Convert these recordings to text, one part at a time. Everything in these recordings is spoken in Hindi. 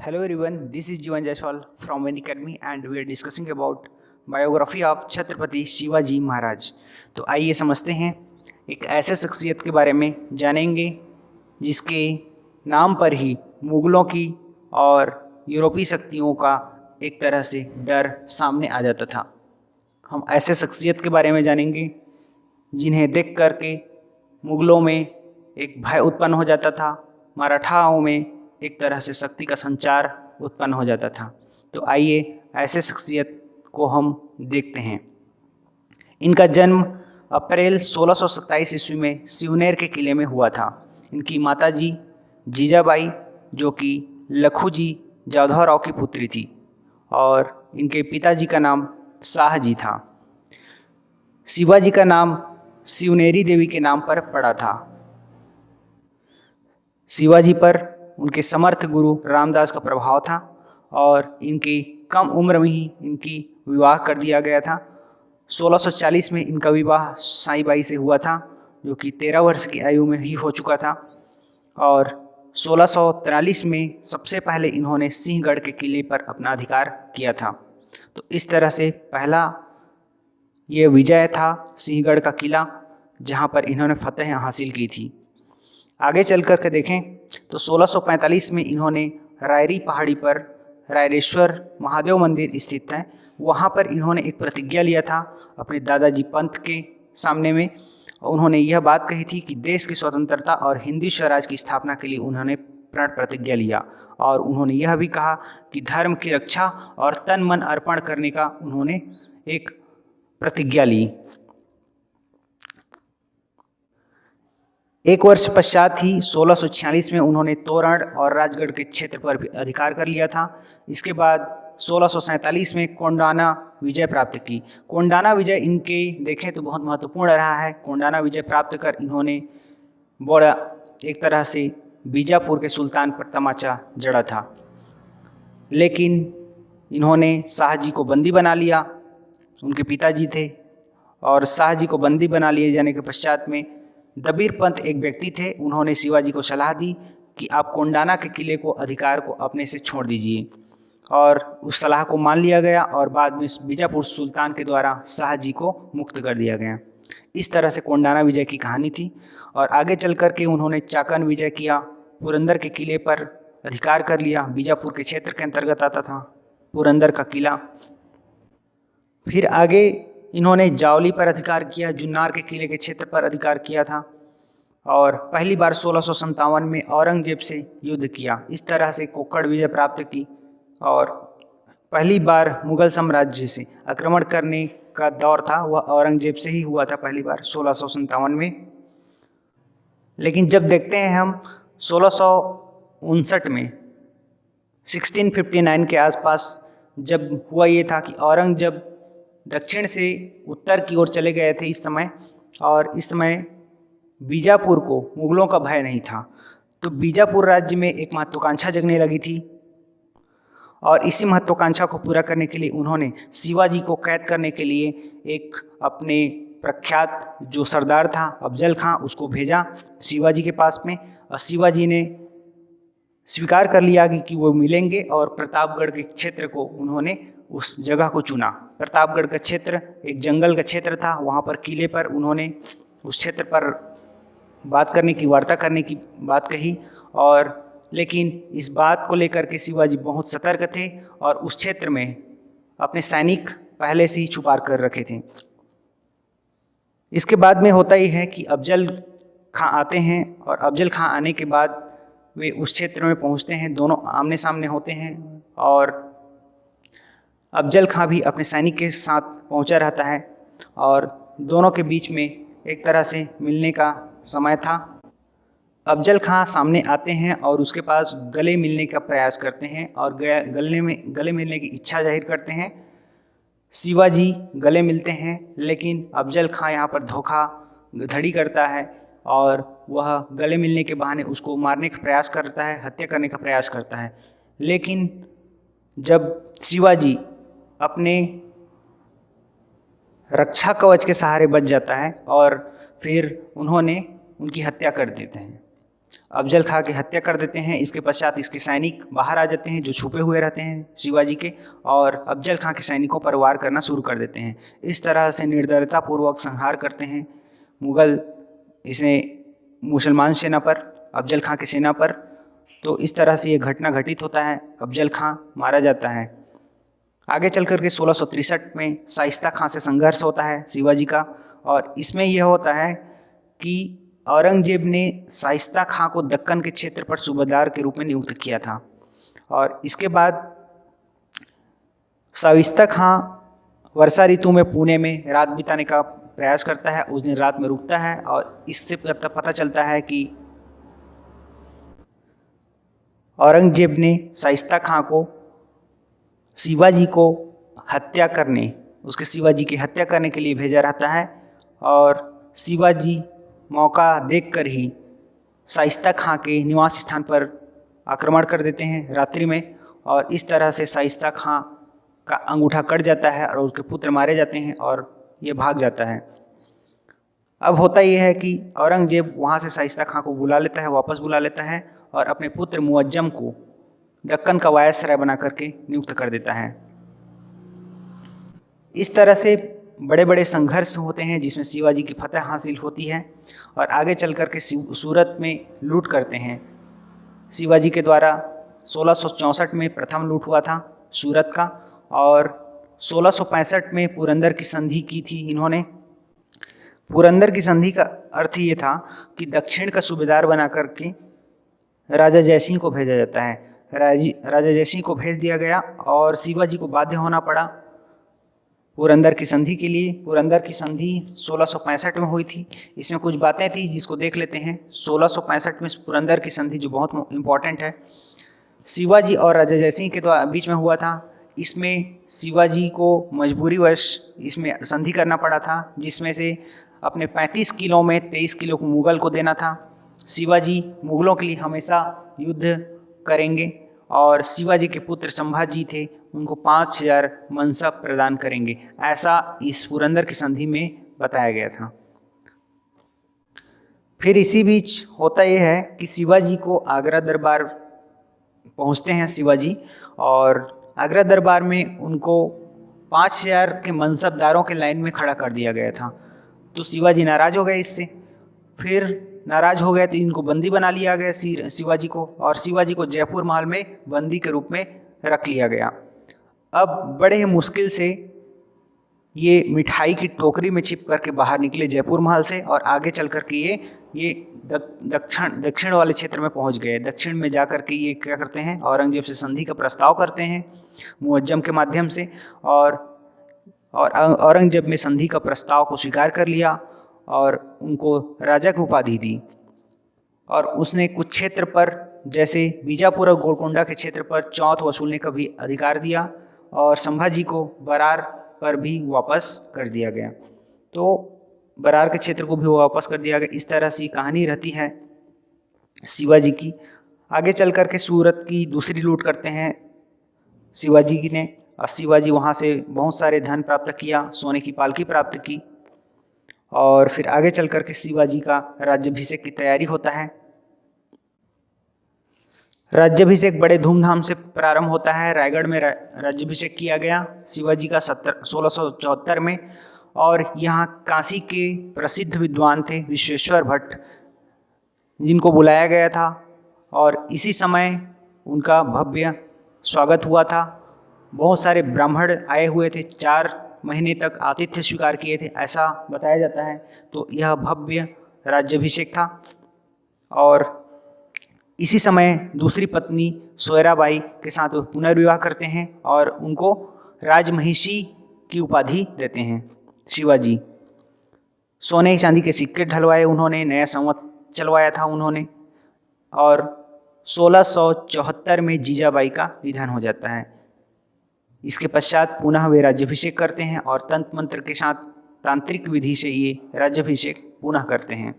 Hello everyone, this is Jivan Jaiswal from Vani Academy and we are discussing about biography of Chhatrapati Shivaji Maharaj. तो आइए समझते हैं, एक ऐसे शख्सियत के बारे में जानेंगे जिसके नाम पर ही मुग़लों की और यूरोपीय शक्तियों का एक तरह से डर सामने आ जाता था। हम ऐसे शख्सियत के बारे में जानेंगे जिन्हें देख करके मुग़लों में एक भय उत्पन्न हो जाता था, मराठाओं में एक तरह से शक्ति का संचार उत्पन्न हो जाता था। तो आइए ऐसे शख्सियत को हम देखते हैं। इनका जन्म अप्रैल 1627 ईस्वी में सिवनेर के किले में हुआ था। इनकी माताजी जीजाबाई जो कि लखूजी जाधवराव की पुत्री थी और इनके पिताजी का नाम शाहजी था। शिवाजी का नाम शिवनेरी देवी के नाम पर पड़ा था। शिवाजी पर उनके समर्थ गुरु रामदास का प्रभाव था और इनकी कम उम्र में ही इनकी विवाह कर दिया गया था। 1640 में इनका विवाह साईबाई से हुआ था जो कि 13 वर्ष की आयु में ही हो चुका था और 1643 में सबसे पहले इन्होंने सिंहगढ़ के किले पर अपना अधिकार किया था। तो इस तरह से पहला ये विजय था सिंहगढ़ का किला जहाँ पर इन्होंने फतह हासिल की थी। आगे चल कर के देखें तो 1645 में इन्होंने रायरी पहाड़ी पर रायरेश्वर महादेव मंदिर स्थित है, वहाँ पर इन्होंने एक प्रतिज्ञा लिया था अपने दादाजी पंत के सामने में। उन्होंने यह बात कही थी कि देश की स्वतंत्रता और हिंदी स्वराज की स्थापना के लिए उन्होंने प्रण प्रतिज्ञा लिया और उन्होंने यह भी कहा कि धर्म की रक्षा और तन मन अर्पण करने का उन्होंने एक प्रतिज्ञा ली। एक वर्ष पश्चात ही 1646 में उन्होंने तोरण और राजगढ़ के क्षेत्र पर भी अधिकार कर लिया था। इसके बाद 1647 में कोंडाना विजय प्राप्त की। कोंडाना विजय इनके देखें तो बहुत महत्वपूर्ण रहा है। कोंडाना विजय प्राप्त कर इन्होंने बड़ा एक तरह से बीजापुर के सुल्तान पर तमाचा जड़ा था, लेकिन इन्होंने शाहजी को बंदी बना लिया। उनके पिताजी थे और शाहजी को बंदी बना लिए जाने के पश्चात में दबीर पंत एक व्यक्ति थे, उन्होंने शिवाजी को सलाह दी कि आप कोंडाना के किले को अधिकार को अपने से छोड़ दीजिए और उस सलाह को मान लिया गया और बाद में बीजापुर सुल्तान के द्वारा शाहजी को मुक्त कर दिया गया। इस तरह से कोंडाना विजय की कहानी थी और आगे चल कर के उन्होंने चाकन विजय किया, पुरंदर के किले पर अधिकार कर लिया। बीजापुर के क्षेत्र के अंतर्गत आता था पुरंदर का किला। फिर आगे इन्होंने जावली पर अधिकार किया, जुन्नार के किले के क्षेत्र पर अधिकार किया था और पहली बार 1657 में औरंगजेब से युद्ध किया। इस तरह से कोक्कड़ विजय प्राप्त की और पहली बार मुगल साम्राज्य से आक्रमण करने का दौर था वह औरंगजेब से ही हुआ था पहली बार 1657 में। लेकिन जब देखते हैं हम 1659 में 1659 के आसपास जब हुआ ये था कि औरंगजेब दक्षिण से उत्तर की ओर चले गए थे इस समय, और इस समय बीजापुर को मुगलों का भय नहीं था। तो बीजापुर राज्य में एक महत्वाकांक्षा जगने लगी थी और इसी महत्वाकांक्षा को पूरा करने के लिए उन्होंने शिवाजी को कैद करने के लिए एक अपने प्रख्यात जो सरदार था अफजल खां उसको भेजा शिवाजी के पास में और शिवाजी ने स्वीकार कर लिया कि वो मिलेंगे और प्रतापगढ़ के क्षेत्र को उन्होंने उस जगह को चुना। प्रतापगढ़ का क्षेत्र एक जंगल का क्षेत्र था, वहाँ पर किले पर उन्होंने उस क्षेत्र पर वार्ता करने की बात कही और लेकिन इस बात को लेकर के शिवाजी बहुत सतर्क थे और उस क्षेत्र में अपने सैनिक पहले से ही छुपा कर रखे थे। इसके बाद में होता ही है कि अफजल खां आते हैं और अफजल खां आने के बाद वे उस क्षेत्र में पहुंचते हैं, दोनों आमने सामने होते हैं और अफजल खां भी अपने सैनिक के साथ पहुंचा रहता है और दोनों के बीच में एक तरह से मिलने का समय था। अफजल खां सामने आते हैं और उसके पास गले मिलने का प्रयास करते हैं और गले मिलने की इच्छा जाहिर करते हैं। शिवाजी गले मिलते हैं लेकिन अफजल खां यहाँ पर धोखाधड़ी करता है और वह गले मिलने के बहाने उसको मारने का प्रयास करता है, हत्या करने का प्रयास करता है। लेकिन जब शिवाजी अपने रक्षा कवच के सहारे बच जाता है और फिर उन्होंने उनकी हत्या कर देते हैं अफजल खां की हत्या कर देते हैं। इसके पश्चात इसके सैनिक बाहर आ जाते हैं जो छुपे हुए रहते हैं शिवाजी के, और अफजल खां के सैनिकों पर वार करना शुरू कर देते हैं। इस तरह से निर्दयतापूर्वक संहार करते हैं मुगल इसे मुसलमान सेना पर, अफजल खां की सेना पर। तो इस तरह से ये घटना घटित होता है, अफजल खां मारा जाता है। आगे चल कर के 1663 में शाइस्ता खां से संघर्ष होता है शिवाजी का, और इसमें यह होता है कि औरंगजेब ने शाइस्ता खां को दक्कन के क्षेत्र पर सूबेदार के रूप में नियुक्त किया था। और इसके बाद शाइस्ता खां वर्षा ऋतु में पुणे में रात बिताने का प्रयास करता है। उस दिन रात में रुकता है और इससे पता चलता है कि औरंगजेब ने शाइस्ता खां को शिवाजी को हत्या करने, उसके शिवाजी की हत्या करने के लिए भेजा रहता है। और शिवाजी मौका देखकर ही शाइस्ता खां के निवास स्थान पर आक्रमण कर देते हैं रात्रि में, और इस तरह से शाइस्ता खां का अंगूठा कट जाता है और उसके पुत्र मारे जाते हैं और ये भाग जाता है। अब होता यह है कि औरंगजेब वहाँ से शाइस्ता खां को बुला लेता है, वापस बुला लेता है, और अपने पुत्र मुअज्जम को दक्कन का वायसराय बना करके नियुक्त कर देता है। इस तरह से बड़े बड़े संघर्ष होते हैं जिसमें शिवाजी की फतह हासिल होती है, और आगे चल कर के सूरत में लूट करते हैं। शिवाजी के द्वारा 1664 में प्रथम लूट हुआ था सूरत का, और 1665 में पुरंदर की संधि की थी इन्होंने। पुरंदर की संधि का अर्थ ये था कि दक्षिण का सूबेदार बना करके राजा जयसिंह को भेजा जाता है। राजा जयसिंह को भेज दिया गया और शिवाजी को बाध्य होना पड़ा पुरंदर की संधि के लिए। पुरंदर की संधि 1665 में हुई थी। इसमें कुछ बातें थी जिसको देख लेते हैं। 1665 में पुरंदर की संधि जो बहुत इम्पॉर्टेंट है, शिवाजी और राजा जयसिंह के बीच में हुआ था। इसमें शिवाजी को मजबूरीवश इसमें संधि करना पड़ा था, जिसमें से अपने 35 किलो में 23 किलो को मुगल को देना था। शिवाजी मुगलों के लिए हमेशा युद्ध करेंगे, और शिवाजी के पुत्र संभाजी थे, उनको 5000 मनसब प्रदान करेंगे, ऐसा इस पुरंदर की संधि में बताया गया था। फिर इसी बीच होता यह है कि शिवाजी को आगरा दरबार पहुंचते हैं शिवाजी, और आगरा दरबार में उनको 5000 के मनसबदारों के लाइन में खड़ा कर दिया गया था। तो शिवाजी नाराज हो गए इससे। फिर नाराज हो गए तो इनको बंदी बना लिया गया शिवाजी को, और शिवाजी को जयपुर महल में बंदी के रूप में रख लिया गया। अब बड़े ही मुश्किल से ये मिठाई की टोकरी में छिप करके बाहर निकले जयपुर महल से, और आगे चल कर के ये दक्षिण वाले क्षेत्र में पहुंच गए। दक्षिण में जा कर के ये क्या करते हैं, औरंगजेब से संधि का प्रस्ताव करते हैं मुअज्जम के माध्यम से, और औरंगजेब ने संधि का प्रस्ताव को स्वीकार कर लिया और उनको राजा की उपाधि दी। और उसने कुछ क्षेत्र पर, जैसे बीजापुर और गोलकोंडा के क्षेत्र पर चौथ वसूलने का भी अधिकार दिया, और संभाजी को बरार पर भी वापस कर दिया गया। तो बरार के क्षेत्र को भी वापस कर दिया गया। इस तरह से कहानी रहती है शिवाजी की। आगे चल कर के सूरत की दूसरी लूट करते हैं शिवाजी ने, और शिवाजी वहाँ से बहुत सारे धन प्राप्त किया, सोने की पालकी प्राप्त की, और फिर आगे चल कर के शिवाजी का राज्याभिषेक की तैयारी होता है। राज्याभिषेक बड़े धूमधाम से प्रारंभ होता है। रायगढ़ में राज्याभिषेक किया गया शिवाजी का 1674 में, और यहाँ काशी के प्रसिद्ध विद्वान थे विश्वेश्वर भट्ट, जिनको बुलाया गया था, और इसी समय उनका भव्य स्वागत हुआ था। बहुत सारे ब्राह्मण आए हुए थे, 4 महीने तक आतिथ्य स्वीकार किए थे, ऐसा बताया जाता है। तो यह भव्य राज्याभिषेक था। और इसी समय दूसरी पत्नी सोयराबाई के साथ वो पुनर्विवाह करते हैं और उनको राजमहिषी की उपाधि देते हैं शिवाजी। सोने चांदी के सिक्के ढलवाए उन्होंने, नया संवत चलवाया था उन्होंने, और 1674 में जीजाबाई का निधन हो जाता है। इसके पश्चात पुनः वे राज्याभिषेक करते हैं, और तंत्र मंत्र के साथ तांत्रिक विधि से ये राज्याभिषेक पुनः करते हैं।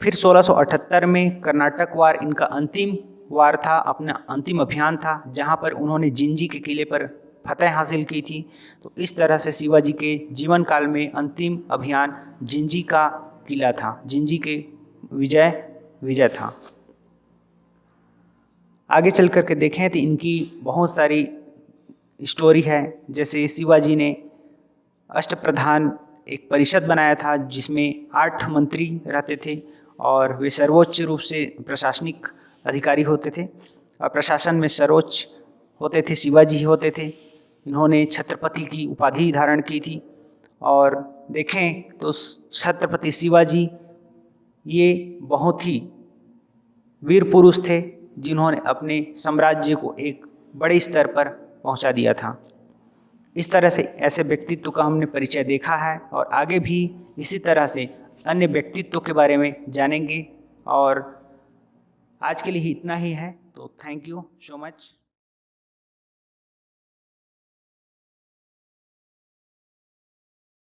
फिर 1678 में कर्नाटक वार इनका अंतिम वार था, अपना अंतिम अभियान था, जहां पर उन्होंने जिंजी के किले पर फतह हासिल की थी। तो इस तरह से शिवाजी के जीवन काल में अंतिम अभियान जिंजी का किला था। जिंजी के विजय विजय था। आगे चल कर के देखें तो इनकी बहुत सारी स्टोरी है। जैसे शिवाजी ने अष्टप्रधान एक परिषद बनाया था जिसमें 8 मंत्री रहते थे और वे सर्वोच्च रूप से प्रशासनिक अधिकारी होते थे और प्रशासन में सर्वोच्च होते थे शिवाजी ही होते थे। इन्होंने छत्रपति की उपाधि धारण की थी और देखें तो छत्रपति शिवाजी ये बहुत ही वीर पुरुष थे जिन्होंने अपने साम्राज्य को एक बड़े स्तर पर पहुंचा दिया था। इस तरह से ऐसे व्यक्तित्व का हमने परिचय देखा है और आगे भी इसी तरह से अन्य व्यक्तित्व के बारे में जानेंगे। और आज के लिए इतना ही है, तो थैंक यू सो मच।